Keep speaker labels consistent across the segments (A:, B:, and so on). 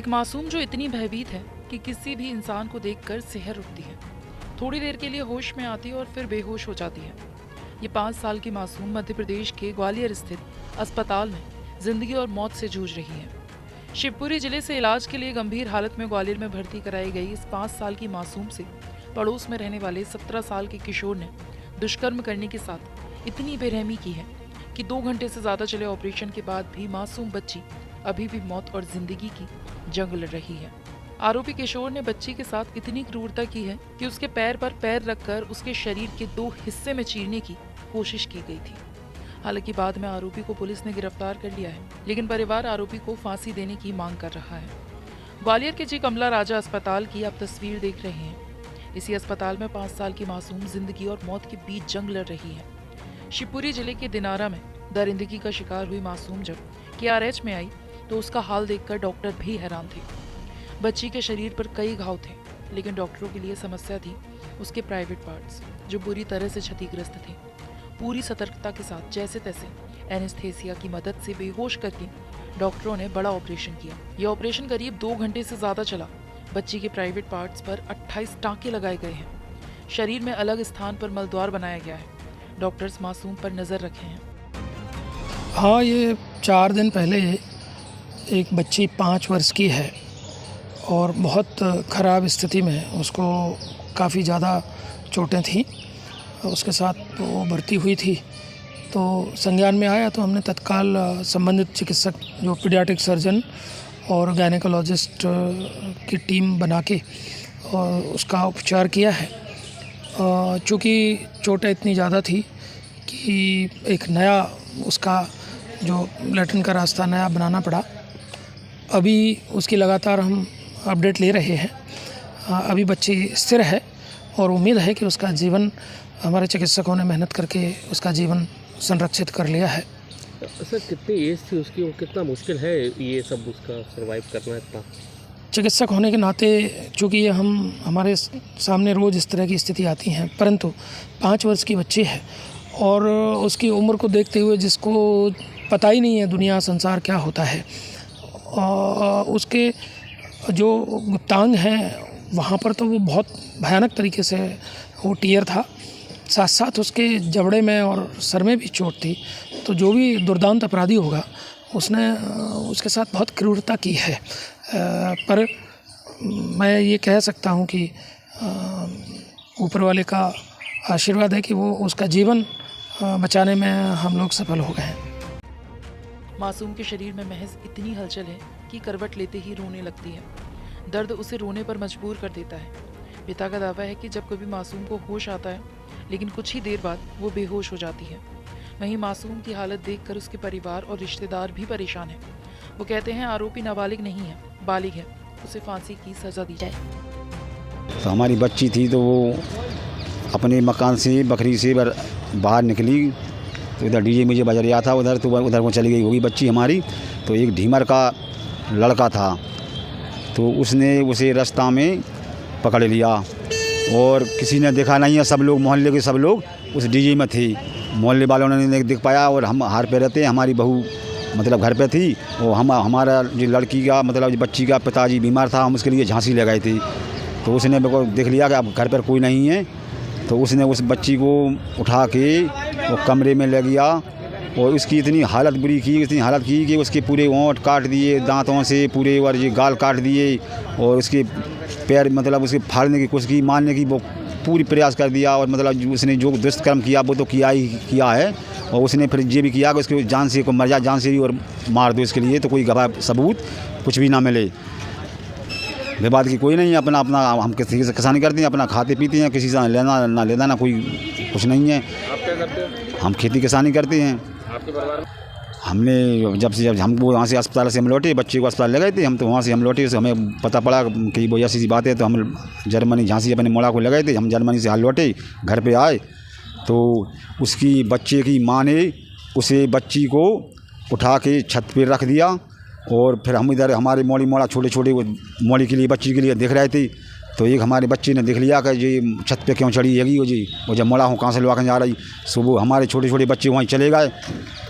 A: मासूम जो इतनी भयभीत है कि किसी भी इंसान को देखकर सिहर उठती है, थोड़ी देर के लिए होश में आती है और फिर बेहोश हो जाती है। ये 5 साल की मासूम मध्य प्रदेश के ग्वालियर स्थित अस्पताल में जिंदगी और मौत से जूझ रही है। शिवपुरी जिले से इलाज के लिए गंभीर हालत में ग्वालियर में भर्ती कराई गई इस 5 साल की मासूम से पड़ोस में रहने वाले 17 साल के किशोर ने दुष्कर्म करने के साथ इतनी बेरहमी की है कि 2 घंटे से ज्यादा चले ऑपरेशन के बाद भी मासूम बच्ची अभी भी मौत और जिंदगी की जंग लड़ रही है। आरोपी किशोर ने बच्ची के साथ इतनी क्रूरता की है कि उसके पैर पर पैर रखकर उसके शरीर के 2 हिस्से में चीरने की कोशिश की गई थी। हालांकि बाद में आरोपी को पुलिस ने गिरफ्तार कर लिया है, लेकिन परिवार आरोपी को फांसी देने की मांग कर रहा है। ग्वालियर के जी कमला राजा अस्पताल की आप तस्वीर देख रहे हैं। इसी अस्पताल में 5 साल की मासूम जिंदगी और मौत के बीच जंग लड़ रही है। शिवपुरी जिले के दिनारा में दरिंदगी का शिकार हुई मासूम जब KRH में आई तो उसका हाल देखकर डॉक्टर भी हैरान थे। बच्ची के शरीर पर कई घाव थे, लेकिन डॉक्टरों के लिए समस्या थी उसके प्राइवेट पार्ट्स, जो बुरी तरह से क्षतिग्रस्त थे। पूरी सतर्कता के साथ जैसे तैसे एनेस्थेसिया की मदद से बेहोश करके डॉक्टरों ने बड़ा ऑपरेशन किया। यह ऑपरेशन करीब 2 घंटे से ज्यादा चला। बच्ची के प्राइवेट पार्ट्स पर 28 टाँके लगाए गए हैं। शरीर में अलग स्थान पर मलद्वार बनाया गया है। डॉक्टर्स मासूम पर नजर रखे हैं।
B: हाँ, ये 4 दिन पहले एक बच्ची 5 वर्ष की है और बहुत ख़राब स्थिति में, उसको काफ़ी ज़्यादा चोटें थीं। उसके साथ वो भर्ती हुई थी, तो संज्ञान में आया तो हमने तत्काल संबंधित चिकित्सक जो पीडियाट्रिक सर्जन और गायनेकोलॉजिस्ट की टीम बना के और उसका उपचार किया है। चूँकि चोटें इतनी ज़्यादा थी कि एक नया उसका जो लैट्रिन का रास्ता नया बनाना पड़ा। अभी उसकी लगातार हम अपडेट ले रहे हैं। अभी बच्ची स्थिर है और उम्मीद है कि उसका जीवन, हमारे चिकित्सकों ने मेहनत करके उसका जीवन संरक्षित कर लिया है।
C: सर, कितनी एज थी उसकी और कितना मुश्किल है ये सब उसका सर्वाइव करना इतना?
B: चिकित्सक होने के नाते चूँकि ये हमारे सामने रोज़ इस तरह की स्थिति आती हैं, परंतु 5 वर्ष की बच्ची है और उसकी उम्र को देखते हुए, जिसको पता ही नहीं है दुनिया संसार क्या होता है, उसके जो गुप्तांग हैं वहाँ पर तो वो बहुत भयानक तरीके से वो टीयर था। साथ साथ उसके जबड़े में और सर में भी चोट थी। तो जो भी दुर्दांत अपराधी होगा उसने उसके साथ बहुत क्रूरता की है। पर मैं ये कह सकता हूँ कि ऊपर वाले का आशीर्वाद है कि वो उसका जीवन बचाने में हम लोग सफल हो गए हैं।
A: मासूम के शरीर में महज इतनी हलचल है कि करवट लेते ही रोने लगती है। दर्द उसे रोने पर मजबूर कर देता है। पिता का दावा है कि जब कभी मासूम को होश आता है, लेकिन कुछ ही देर बाद वो बेहोश हो जाती है। वहीं मासूम की हालत देखकर उसके परिवार और रिश्तेदार भी परेशान हैं। वो कहते हैं आरोपी नाबालिग नहीं है, बालिग है, उसे फांसी की सजा दी जाए।
D: तो हमारी बच्ची थी तो वो अपने मकान से बकरी से बाहर निकली तो इधर डीजे मुझे बज रहा था, उधर वो चली गई होगी बच्ची हमारी। तो एक ढीमर का लड़का था, तो उसने उसे रास्ता में पकड़ लिया और किसी ने देखा नहीं है। सब लोग, मोहल्ले के सब लोग उस डीजे में थे। मोहल्ले वालों ने नहीं देख पाया और हम हार पे रहते। हमारी बहू मतलब घर पे थी और हमारा जो लड़की का मतलब बच्ची का पिताजी बीमार था, हम उसके लिए झांसी ले गए थे। तो उसने मेरे को देख लिया कि अब घर पर कोई नहीं है, तो उसने उस बच्ची को उठा के वो कमरे में ले गया और उसकी इतनी हालत बुरी की, इतनी हालत की कि उसके पूरे ओंठ काट दिए दांतों से पूरे, और ये गाल काट दिए और उसके पैर मतलब उसके फाड़ने की कोशिश की, मारने की वो पूरी प्रयास कर दिया। और मतलब उसने जो दुष्कर्म किया वो तो किया ही किया है। और उसने फिर ये भी किया कि उसकी जान से को मर जा, जान से ही और मार दो इसके लिए, तो कोई गवाह सबूत कुछ भी ना मिले। विवाद की कोई नहीं है, अपना अपना हम किसी से किसानी करते हैं, अपना खाते पीते हैं, किसी से लेना ना लेना ना कोई कुछ नहीं है।
C: आप क्या करते हो?
D: हम खेती किसानी करते हैं।
C: आपके परिवार में?
D: हमने जब हम वो वहाँ से अस्पताल से हम लौटे, बच्चे को अस्पताल ले गए थे हम, तो वहाँ से हम लौटे तो हमें पता पड़ा कि वो ऐसी बात है। तो हम जर्मनी झांसी अपने मोड़ा को ले गए थे। हम जर्मनी से हाल लौटे, घर पे आए तो उसकी बच्चे की माँ ने उसे बच्ची को उठा के छत पर रख दिया और फिर हम इधर हमारे मोड़ा छोटे छोटे मोड़ी के लिए बच्ची के लिए देख रहे थे। तो एक हमारे बच्चे ने देख लिया कि ये छत पे क्यों चढ़ी हैगी वो जब मोड़ा हूँ कहाँ से लगा के जा रही। सो वो हमारे छोटे छोटे बच्चे वहीं चले गए।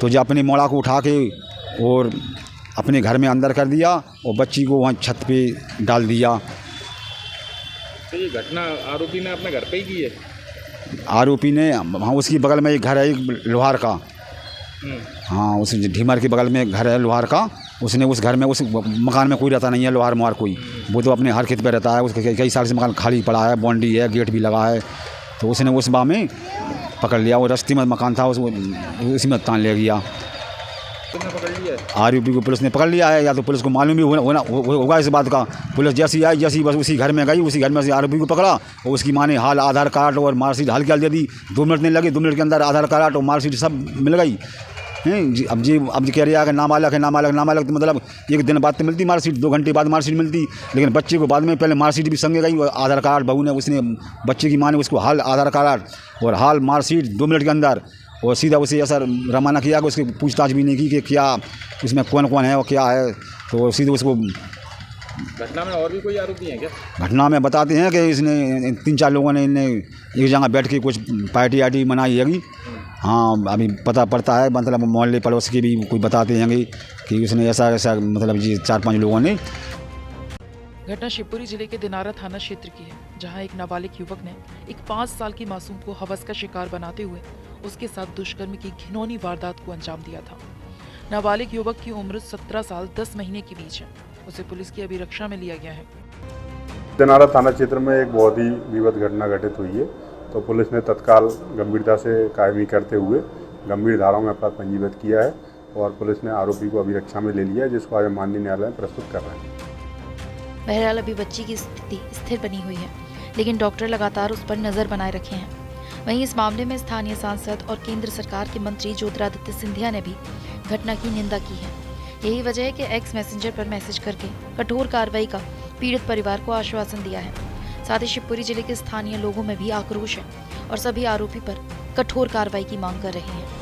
D: तो जब अपने मोड़ा को उठा के और अपने घर में अंदर कर दिया और बच्ची को वहाँ छत पे डाल दिया।
E: तो ये घटना आरोपी ने अपने घर पे ही की है?
D: आरोपी ने, वहाँ उसकी बगल में एक घर है एक लोहार का, हाँ उस ढीमर के बगल में एक घर है लोहार का। उसने उस घर में, उस मकान में कोई रहता नहीं है, लोहार मोहार कोई, वो तो अपने हर खेत पे रहता है। उसके कई साल से मकान खाली पड़ा है, बाउंड्री है, गेट भी लगा है। तो उसने उस बा में पकड़ लिया, वो रस्ती में मकान था, उसी में तान ले गया।
E: किसने पकड़ लिया है?
D: आरोपी को पुलिस ने पकड़ लिया है, या तो पुलिस को मालूम भी होगा इस बात का। पुलिस जैसी आई, जैसी बस उसी घर में गई, उसी घर में से आरोपी को पकड़ा और उसकी माँ ने हाल आधार कार्ड और मार्कशीट हाल क्या दे दी। 2 मिनट नहीं लगे, 2 मिनट के अंदर आधार कार्ड और मार्कशीट सब मिल गई हैं। अब जी कह रही है कि नाबालग है, नाबालग तो मतलब 1 दिन बाद तो मिलती मार्कशीट, 2 घंटे बाद मार्कशीट मिलती, लेकिन बच्चे को बाद में पहले मार्कशीट भी संगे गई, आधार कार्ड बहू ने, उसने बच्चे की माँ ने उसको हाल आधार कार्ड और हाल मार्कशीट 2 मिनट के अंदर, और सीधा उसे ऐसा रवाना किया कि उसकी पूछताछ भी नहीं की कि क्या इसमें कौन है और क्या है। तो सीधे उसको
E: घटना में और भी कोई आरोपी हैं क्या?
D: घटना में बताते हैं कि इसने 3-4 लोगों ने इन्हें एक जगह बैठ के कुछ पार्टी आर्टी मनाई हैगी। हाँ अभी पता पड़ता है, मतलब मोहल्ले पड़ोस के भी कोई बताते हैं कि उसने ऐसा मतलब जी 4-5 लोगों ने।
A: घटना शिवपुरी जिले के दिनारा थाना क्षेत्र की है, जहां एक नाबालिग युवक ने एक 5 साल की मासूम को हवस का शिकार बनाते हुए उसके साथ दुष्कर्म की घिनौनी वारदात को अंजाम दिया था। नाबालिग युवक की उम्र 17 साल 10 महीने के बीच है। उसे पुलिस की अभिरक्षा में लिया गया है।
F: दिनारा थाना क्षेत्र में एक बहुत ही विवाद घटना घटित हुई है, तो पुलिस ने तत्काल गंभीरता से कार्रवाई करते हुए गंभीर धाराओं में अपराध पंजीबद्ध किया है और पुलिस ने आरोपी को अभिरक्षा में ले लिया है, जिसको आज माननीय न्यायालय में प्रस्तुत कर रहे हैं।
G: बहरहाल अभी बच्ची की स्थिति स्थिर बनी हुई है, लेकिन डॉक्टर लगातार उस पर नजर बनाए रखे हैं। वहीं इस मामले में स्थानीय सांसद और केंद्र सरकार के मंत्री ज्योतिरादित्य सिंधिया ने भी घटना की निंदा की है। यही वजह है कि एक्स मैसेंजर पर मैसेज करके कठोर कार्रवाई का पीड़ित परिवार को आश्वासन दिया है। साथ ही शिवपुरी जिले के स्थानीय लोगों में भी आक्रोश है और सभी आरोपी पर कठोर कार्रवाई की मांग कर रहे हैं।